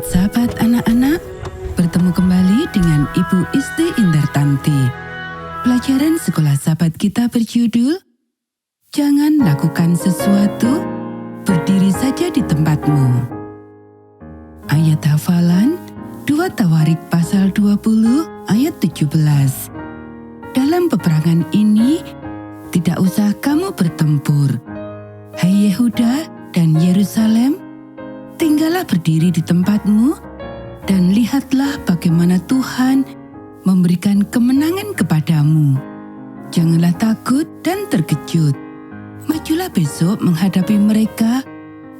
Sahabat-sahabat anak-anak, bertemu kembali dengan Ibu Isti Indartanti. Pelajaran sekolah sahabat kita berjudul Jangan lakukan sesuatu, berdiri saja di tempatmu. Ayat hafalan 2 Tawarik pasal 20 ayat 17. Dalam peperangan ini, tidak usah kamu bertempur. Hai Yehuda dan Yerusalem, tinggallah berdiri di tempatmu dan lihatlah bagaimana Tuhan memberikan kemenangan kepadamu. Janganlah takut dan terkejut. Majulah besok menghadapi mereka,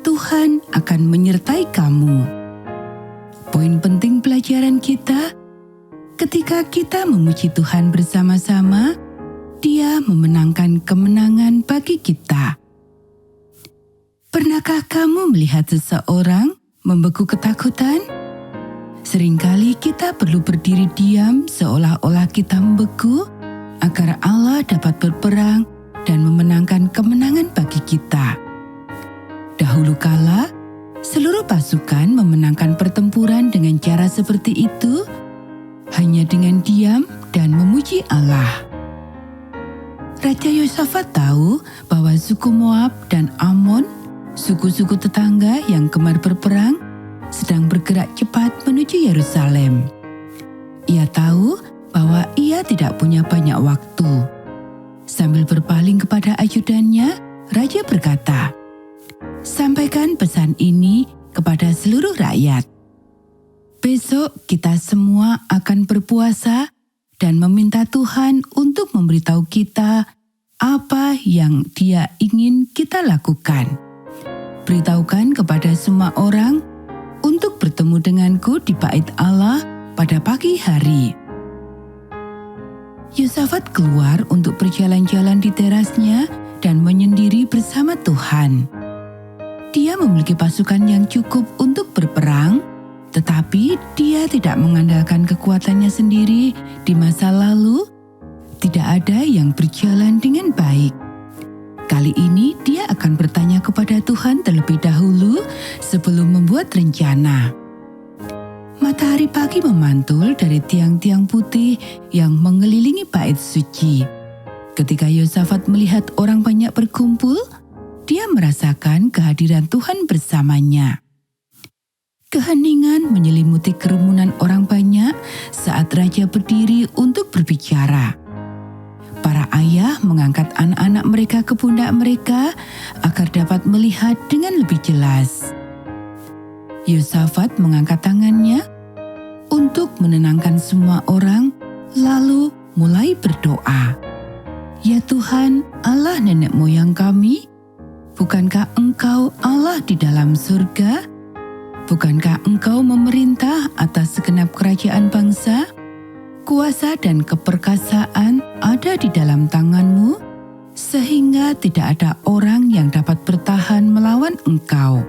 Tuhan akan menyertai kamu. Poin penting pelajaran kita, ketika kita memuji Tuhan bersama-sama, Dia memenangkan kemenangan bagi kita. Pernahkah kamu melihat seseorang membeku ketakutan? Seringkali kita perlu berdiri diam seolah-olah kita membeku agar Allah dapat berperang dan memenangkan kemenangan bagi kita. Dahulu kala, seluruh pasukan memenangkan pertempuran dengan cara seperti itu, hanya dengan diam dan memuji Allah. Raja Yosafat tahu bahwa suku Moab dan Amon, suku-suku tetangga yang gemar berperang, sedang bergerak cepat menuju Yerusalem. Ia tahu bahwa ia tidak punya banyak waktu. Sambil berpaling kepada ajudannya, Raja berkata, "Sampaikan pesan ini kepada seluruh rakyat. Besok kita semua akan berpuasa dan meminta Tuhan untuk memberitahu kita apa yang Dia ingin kita lakukan. Beritahukan kepada semua orang untuk bertemu denganku di bait Allah pada pagi hari." Yosafat keluar untuk berjalan-jalan di terasnya dan menyendiri bersama Tuhan. Dia memiliki pasukan yang cukup untuk berperang, tetapi dia tidak mengandalkan kekuatannya sendiri. Di masa lalu, tidak ada yang berjalan dengan baik. Kali ini dia akan bertanya kepada Tuhan terlebih dahulu sebelum membuat rencana. Matahari pagi memantul dari tiang-tiang putih yang mengelilingi bait suci. Ketika Yosafat melihat orang banyak berkumpul, dia merasakan kehadiran Tuhan bersamanya. Keheningan menyelimuti kerumunan orang banyak saat raja berdiri untuk berbicara. Para ayah mengangkat anak-anak mereka ke pundak mereka agar dapat melihat dengan lebih jelas. Yosafat mengangkat tangannya untuk menenangkan semua orang, lalu mulai berdoa. "Ya Tuhan, Allah nenek moyang kami, bukankah Engkau Allah di dalam surga? Bukankah Engkau memerintah atas segenap kerajaan bangsa? Kuasa dan keperkasaan ada di dalam tangan-Mu, sehingga tidak ada orang yang dapat bertahan melawan Engkau.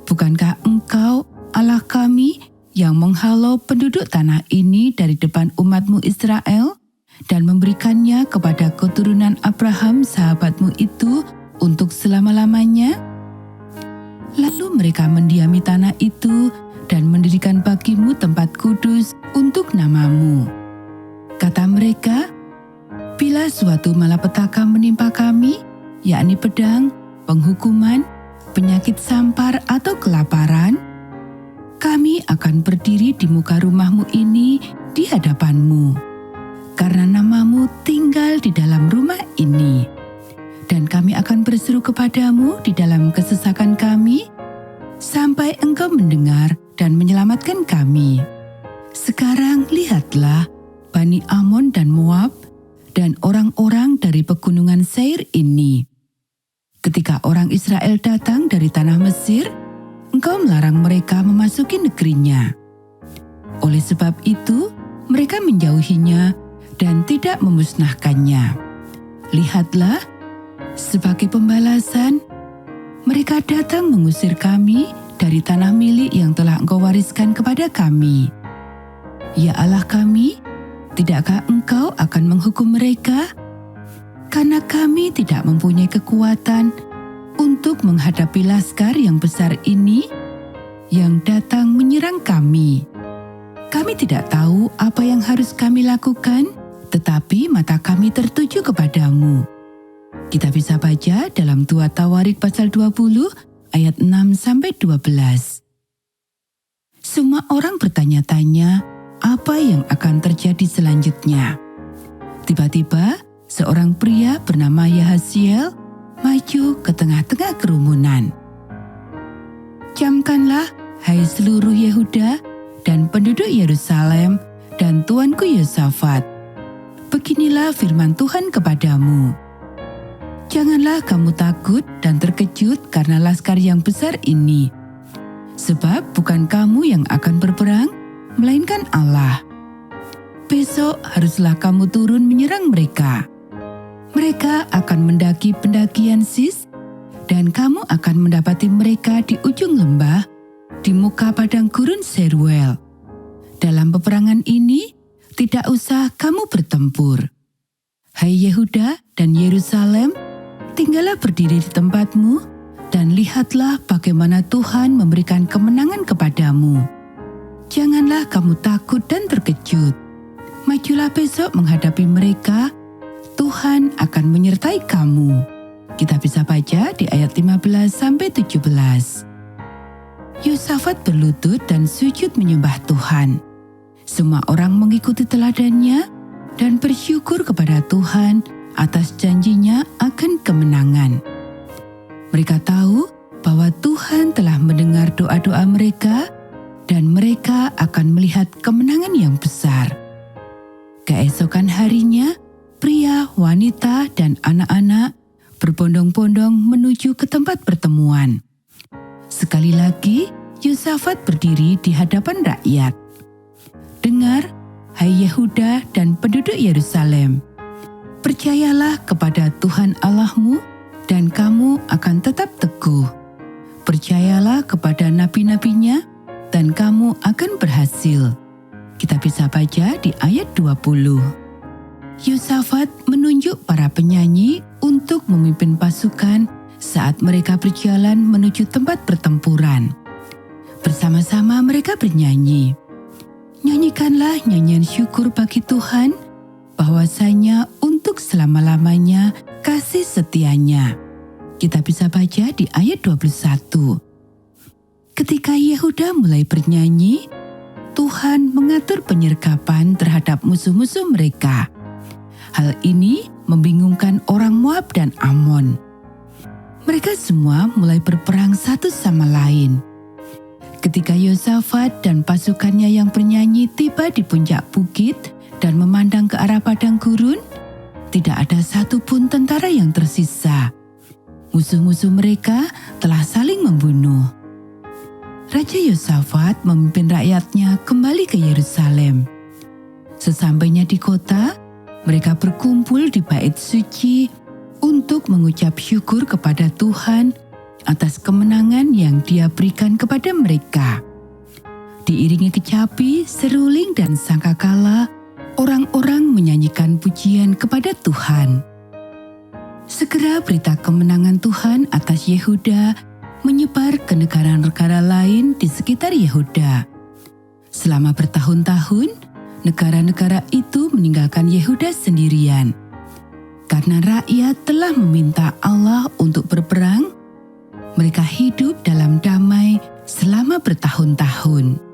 Bukankah Engkau, Allah kami, yang menghalau penduduk tanah ini dari depan umat-Mu Israel dan memberikannya kepada keturunan Abraham sahabat-Mu itu untuk selama-lamanya?" Lalu mereka mendiami tanah itu dan mendirikan bagi-Mu tempat kudus untuk nama-Mu. Kata mereka, "Bila suatu malapetaka menimpa kami, yakni pedang, penghukuman, penyakit sampar atau kelaparan, kami akan berdiri di muka rumah-Mu ini di hadapan-Mu, karena nama-Mu tinggal di dalam rumah ini. Dan kami akan berseru kepadamu di dalam kesesakan kami, sampai Engkau mendengar dan menyelamatkan kami. Sekarang lihatlah Bani Amon dan Moab dan orang-orang dari pegunungan Seir ini. Ketika orang Israel datang dari tanah Mesir, Engkau melarang mereka memasuki negerinya. Oleh sebab itu, mereka menjauhinya dan tidak memusnahkannya. Lihatlah, sebagai pembalasan, mereka datang mengusir kami dari tanah milik yang telah Engkau wariskan kepada kami. Ya Allah kami, tidakkah Engkau akan menghukum mereka? Karena kami tidak mempunyai kekuatan untuk menghadapi laskar yang besar ini, yang datang menyerang kami. Kami tidak tahu apa yang harus kami lakukan, tetapi mata kami tertuju kepadamu. Kita bisa baca dalam 2 Tawarik pasal 20 ayat 6-12. Semua orang bertanya-tanya apa yang akan terjadi selanjutnya. Tiba-tiba seorang pria bernama Yahaziel maju ke tengah-tengah kerumunan. Camkanlah, hai seluruh Yehuda dan penduduk Yerusalem dan tuanku Yosafat. Beginilah firman Tuhan kepadamu. Janganlah kamu takut dan terkejut karena laskar yang besar ini. Sebab bukan kamu yang akan berperang, melainkan Allah. Besok haruslah kamu turun menyerang mereka. Mereka akan mendaki pendakian Sis, dan kamu akan mendapati mereka di ujung lembah, di muka padang gurun Seruel. Dalam peperangan ini, tidak usah kamu bertempur. Hai Yehuda dan Yerusalem, tinggallah berdiri di tempatmu, dan lihatlah bagaimana Tuhan memberikan kemenangan kepadamu. Janganlah kamu takut dan terkejut. Majulah besok menghadapi mereka, Tuhan akan menyertai kamu. Kita bisa baca di ayat 15-17. Yosafat berlutut dan sujud menyembah Tuhan. Semua orang mengikuti teladannya dan bersyukur kepada Tuhan atas janjinya akan kemenangan. Mereka tahu bahwa Tuhan telah mendengar doa-doa mereka dan mereka akan melihat kemenangan yang besar. Keesokan harinya, pria, wanita, dan anak-anak berbondong-bondong menuju ke tempat pertemuan. Sekali lagi, Yosafat berdiri di hadapan rakyat. Dengar, hai Yehuda dan penduduk Yerusalem, percayalah kepada Tuhan Allahmu dan kamu akan tetap teguh. Percayalah kepada nabi-nabinya dan kamu akan berhasil. Kita bisa baca di ayat 20. Yosafat menunjuk para penyanyi untuk memimpin pasukan saat mereka berjalan menuju tempat pertempuran. Bersama-sama mereka bernyanyi. Nyanyikanlah nyanyian syukur bagi Tuhan, bahwasanya untuk selama-lamanya kasih setianya. Kita bisa baca di ayat 21. Ketika Yehuda mulai bernyanyi, Tuhan mengatur penyergapan terhadap musuh-musuh mereka. Hal ini membingungkan orang Moab dan Amon. Mereka semua mulai berperang satu sama lain. Ketika Yosafat dan pasukannya yang bernyanyi tiba di puncak bukit dan memandang ke arah padang gurun, tidak ada satupun tentara yang tersisa. Musuh-musuh mereka telah saling membunuh. Raja Yosafat memimpin rakyatnya kembali ke Yerusalem. Sesampainya di kota, mereka berkumpul di bait suci untuk mengucap syukur kepada Tuhan atas kemenangan yang Dia berikan kepada mereka. Diiringi kecapi, seruling, dan sangkakala, orang-orang menyanyikan pujian kepada Tuhan. Segera berita kemenangan Tuhan atas Yehuda menyebar ke negara-negara lain di sekitar Yehuda. Selama bertahun-tahun, negara-negara itu meninggalkan Yehuda sendirian. Karena rakyat telah meminta Allah untuk berperang, mereka hidup dalam damai selama bertahun-tahun.